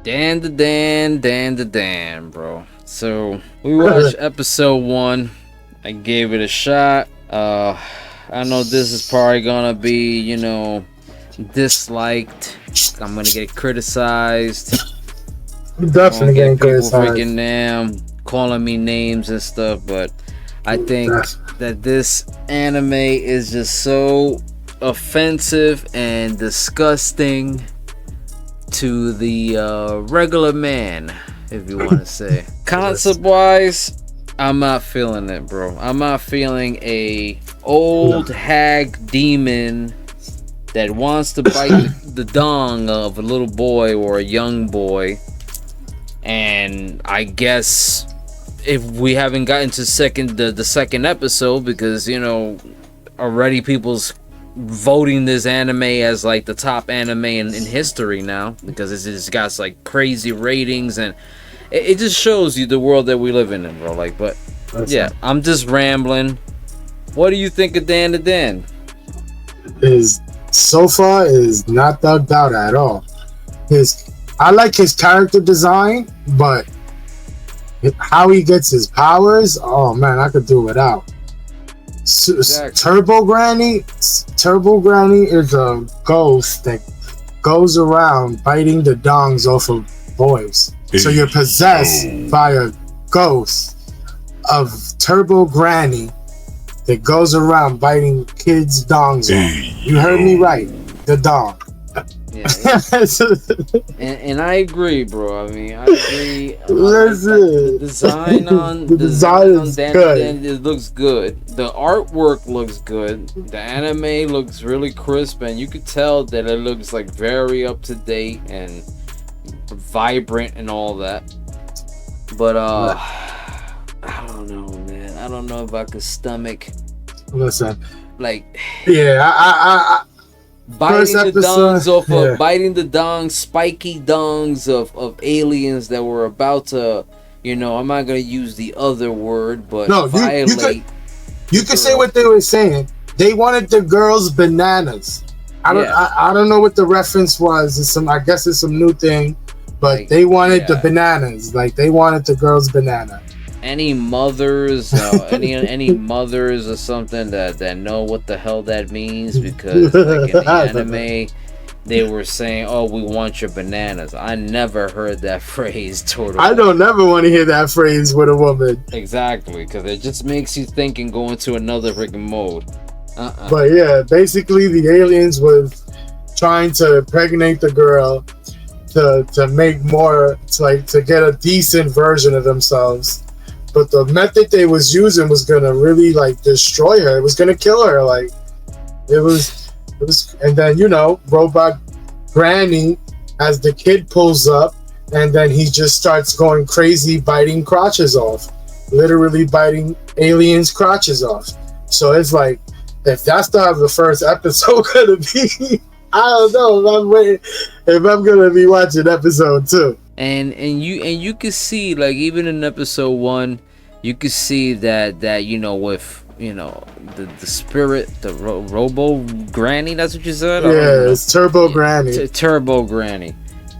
Dandadan, bro. So we watched episode 1. I gave it a shot. I know this is probably gonna be, disliked. I'm gonna get criticized. Definitely getting criticized. Freaking calling me names and stuff, but I think that this anime is just so offensive and disgusting to the regular man, if you want to say. Concept wise, I'm not feeling it, bro. I'm not feeling a old hag demon that wants to bite the dong of a little boy or a young boy. And I guess if we haven't gotten to the second episode, because already people's voting this anime as like the top anime in history now, because it's got like crazy ratings, and it just shows you the world that we live in, bro. Like, but yeah, I'm just rambling. What do you think of Dandadan? So far is not thugged out at all. I like his character design, but how he gets his powers, oh man, I could do without. Exactly. Turbo Granny is a ghost that goes around biting the dongs off of boys. So you're possessed by a ghost of Turbo Granny that goes around biting kids' dongs off. You heard me right, the dong. Yeah. and I agree, bro. I mean, I agree. Listen, the design on Dandadan, it looks good. The artwork looks good. The anime looks really crisp, and you could tell that it looks like very up to date and vibrant and all that. But I don't know, man. I don't know if I could stomach. Listen, like, yeah, I biting the dongs off of biting the dongs, spiky dongs of aliens that were about to, I'm not gonna use the other word, but violate. You could say what they were saying. They wanted the girls bananas. I don't know what the reference was. I guess it's some new thing, but they wanted the bananas. Like, they wanted the girls banana. Any mothers, any mothers or something that know what the hell that means, because like in the anime they were saying, "Oh, we want your bananas." I never heard that phrase totally. I don't never want to hear that phrase with a woman. Exactly, because it just makes you think and go into another freaking mode. But yeah, basically the aliens was trying to impregnate the girl to make more, to get a decent version of themselves. But the method they was using was gonna really destroy her. It was gonna kill her. It was, and then Robot Granny, as the kid pulls up, and then he just starts going crazy, biting crotches off, literally biting aliens' crotches off. So it's like, if that's how the first episode gonna be, I don't know if I'm gonna be watching episode 2. And you can see, like, even in episode 1, you can see that with the spirit, the Robo Granny. That's what you said. Yeah, it's Turbo Granny. Turbo Granny.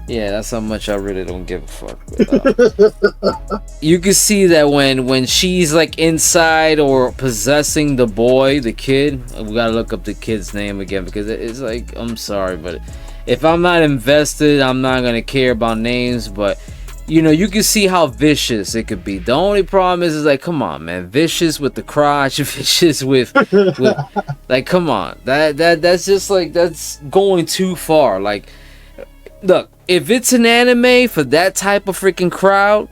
Yeah, that's how much I really don't give a fuck. But, you can see that when she's like inside or possessing the boy, the kid. We gotta look up the kid's name again, because it's like, I'm sorry, but if I'm not invested, I'm not gonna care about names. But you can see how vicious it could be. The only problem is like, come on, man, vicious with the crotch, vicious with like, come on, that's just like, that's going too far. Like, look, if it's an anime for that type of freaking crowd,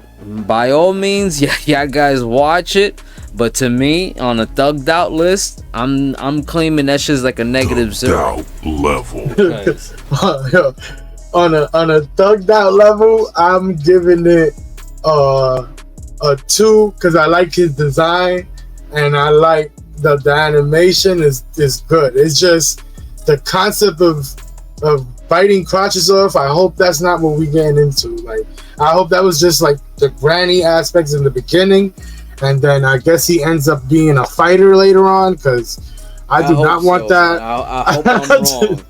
by all means, yeah, guys, watch it. But to me, on a thugged out list, I'm claiming that shit's like a -0 level. On a thugged out level, I'm giving it a 2, because I like his design and I like the animation is good. It's just the concept of biting crotches off. I hope that's not what we getting into. Like, I hope that was just like the granny aspects in the beginning, and then I guess he ends up being a fighter later on, because I do not want that. I hope I'm wrong.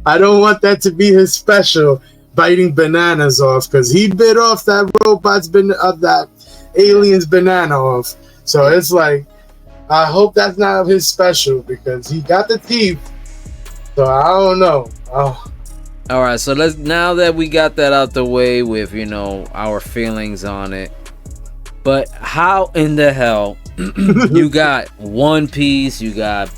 I don't want that to be his special. biting bananas off because he bit off that that alien's banana off. So it's like, I hope that's not his special because he got the teeth. So I don't know. Oh. All right, so now that we got that out the way with, you know, our feelings on it. But how in the hell you got One Piece, you got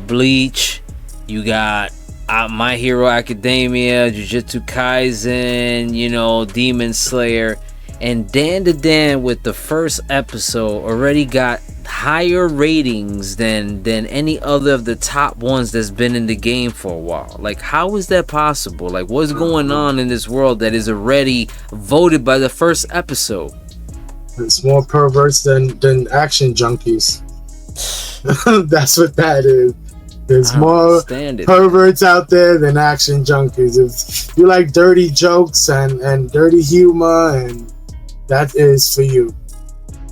Bleach, you got My Hero Academia, Jujutsu Kaisen, you know, Demon Slayer, and Dandadan with the first episode already got higher ratings than any other of the top ones that's been in the game for a while. Like, how is that possible? Like, what's going on in this world that is already voted by the first episode? It's more perverts than action junkies. That's what that is. There's more perverts out there than action junkies. If you like dirty jokes and dirty humor, and that is for you.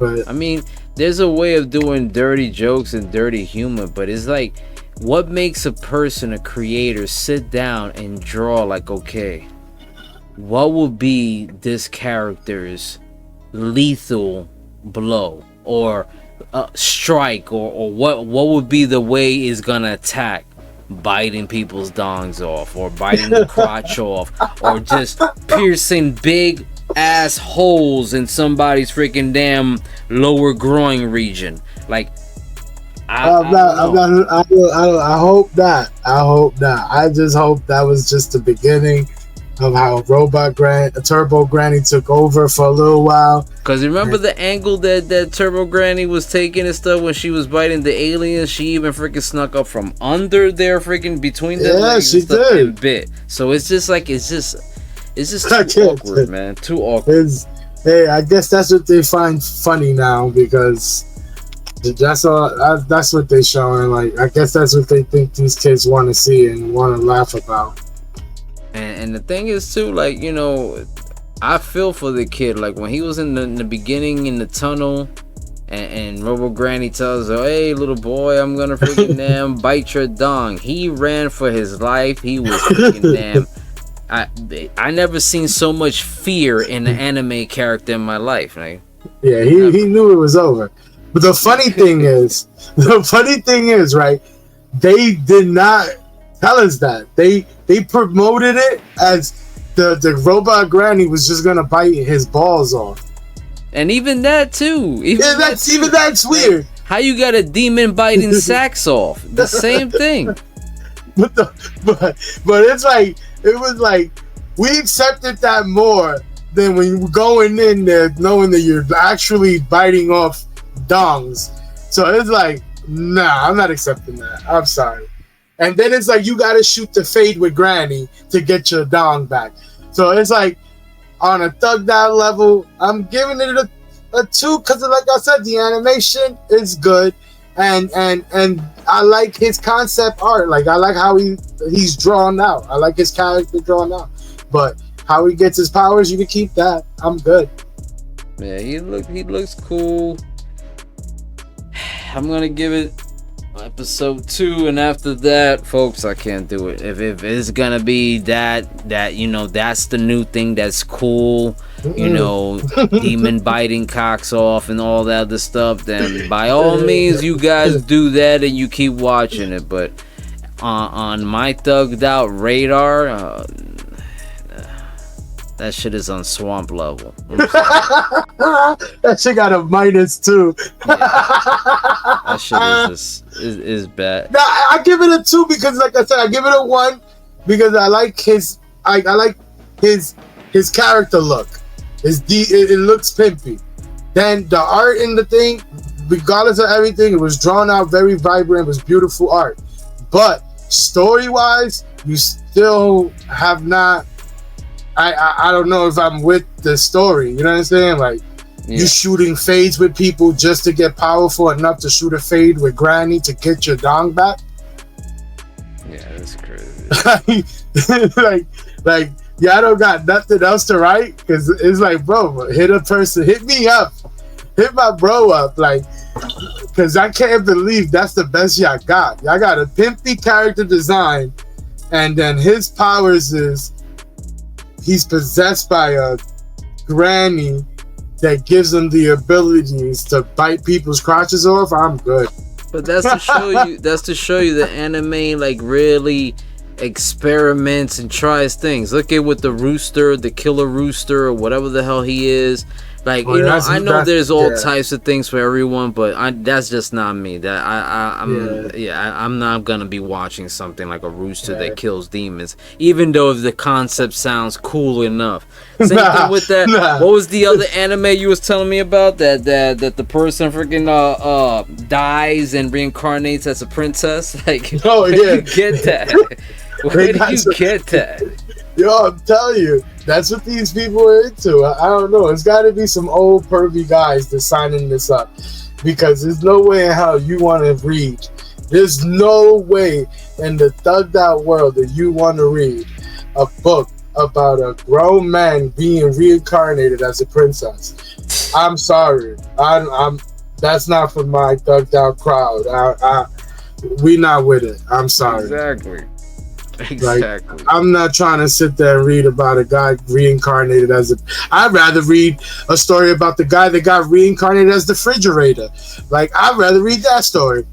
But I mean, there's a way of doing dirty jokes and dirty humor, but it's like, what makes a person, a creator, sit down and draw like, okay, what will be this character's lethal blow or strike, or what would be the way is gonna attack? Biting people's dongs off, or biting the crotch off, or just piercing big ass holes in somebody's freaking damn lower groin region. Like, I hope not. I just hope that was just the beginning of how Turbo Granny took over for a little while. Cause remember the angle that Turbo Granny was taking and stuff when she was biting the aliens? She even freaking snuck up from under there, freaking between their legs and stuff, and bit. So it's just like, it's just too awkward, man. Too awkward. Hey, I guess that's what they find funny now, because that's what they're showing. Like, I guess that's what they think these kids want to see and want to laugh about. And the thing is too, like, you know, I feel for the kid. Like, when he was in the beginning in the tunnel, and Robo Granny tells her, "Hey, little boy, I'm gonna freaking damn bite your dong." He ran for his life. He was freaking damn. I never seen so much fear in an anime character in my life. Like, yeah, he knew it was over. But the funny thing is, right? They did not tell us that. They promoted it as the robot granny was just gonna bite his balls off. And even that too. That's weird. How you got a demon biting sacks off? The same thing. But it's like, it was like, we accepted that more than when you were going in there knowing that you're actually biting off dongs. So it's like, nah, I'm not accepting that. I'm sorry. And then it's like, you gotta shoot the fade with Granny to get your dong back. So it's like, on a thugged out level, I'm giving it a 2, because like I said, the animation is good, and I like his concept art. Like, I like how he's drawn out. I like his character drawn out. But how he gets his powers, you can keep that. I'm good. Yeah, he looks cool. I'm gonna give it episode 2, and after that, folks, I can't do it. If it's gonna be that you know, that's the new thing that's cool, you know, demon biting cocks off and all that other stuff, then by all means you guys do that and you keep watching it. But on my thugged out radar, that shit is on swamp level. That shit got a -2. Yeah. That shit is bad. Nah, I give it a 2 because, like I said, I give it a 1 because I like his character look. It looks pimpy. Then the art in the thing, regardless of everything, it was drawn out very vibrant. It was beautiful art. But story-wise, you still have not. I don't know if I'm with the story. You know what I'm saying? Like, you shooting fades with people just to get powerful enough to shoot a fade with Granny to get your dong back. Yeah, that's crazy. like y'all don't got nothing else to write, because it's like, bro, hit a person, hit me up, hit my bro up, like, because I can't believe that's the best y'all got. Y'all got a pimpy character design, and then his powers is he's possessed by a granny that gives him the abilities to bite people's crotches off, I'm good. But that's to show you. That's to show you the anime like really experiments and tries things. Look at with the rooster, the killer rooster, or whatever the hell he is. Like, you know, I know there's all types of things for everyone, but that's just not me. That I'm not gonna be watching something like a rooster that kills demons, even though the concept sounds cool enough. Same thing with that. What was the other anime you was telling me about? That the person freaking dies and reincarnates as a princess. Like, where do you get that? Where do you get that? Yo, I'm telling you, that's what these people are into. I don't know. It's got to be some old pervy guys that's signing this up, because there's no way in hell you want to read. There's no way in the thugged out world that you want to read a book about a grown man being reincarnated as a princess. I'm sorry. I'm that's not for my thugged out crowd. We not with it. I'm sorry. Exactly. Like, I'm not trying to sit there and read about a guy reincarnated as a. I'd rather read a story about the guy that got reincarnated as the refrigerator. Like, I'd rather read that story.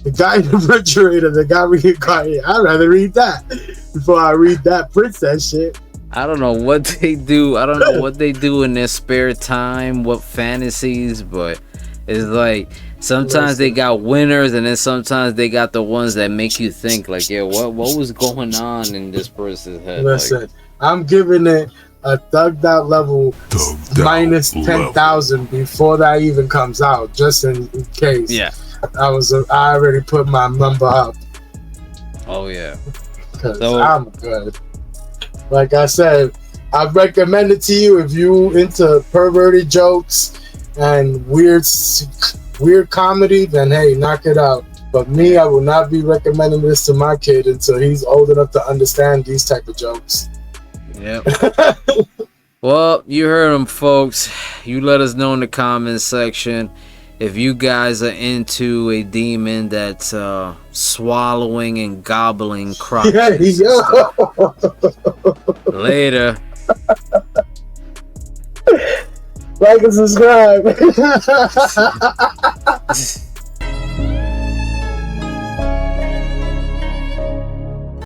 The guy in the refrigerator that got reincarnated. I'd rather read that before I read that princess shit. I don't know what they do. I don't know what they do in their spare time, what fantasies, but it's like sometimes they got winners, and then sometimes they got the ones that make you think, like, yeah, what was going on in this person's head? Listen, like, I'm giving it a thugged out level minus 10,000 before that even comes out, just in case. Yeah, I already put my number up. Oh yeah, because I'm good. Like I said, I recommend it to you if you into perverted jokes and weird comedy, then hey, knock it out. But me, I will not be recommending this to my kid until he's old enough to understand these type of jokes. Yep. Well, you heard them, folks. You let us know in the comments section if you guys are into a demon that's swallowing and gobbling crotches. Later. Like and subscribe.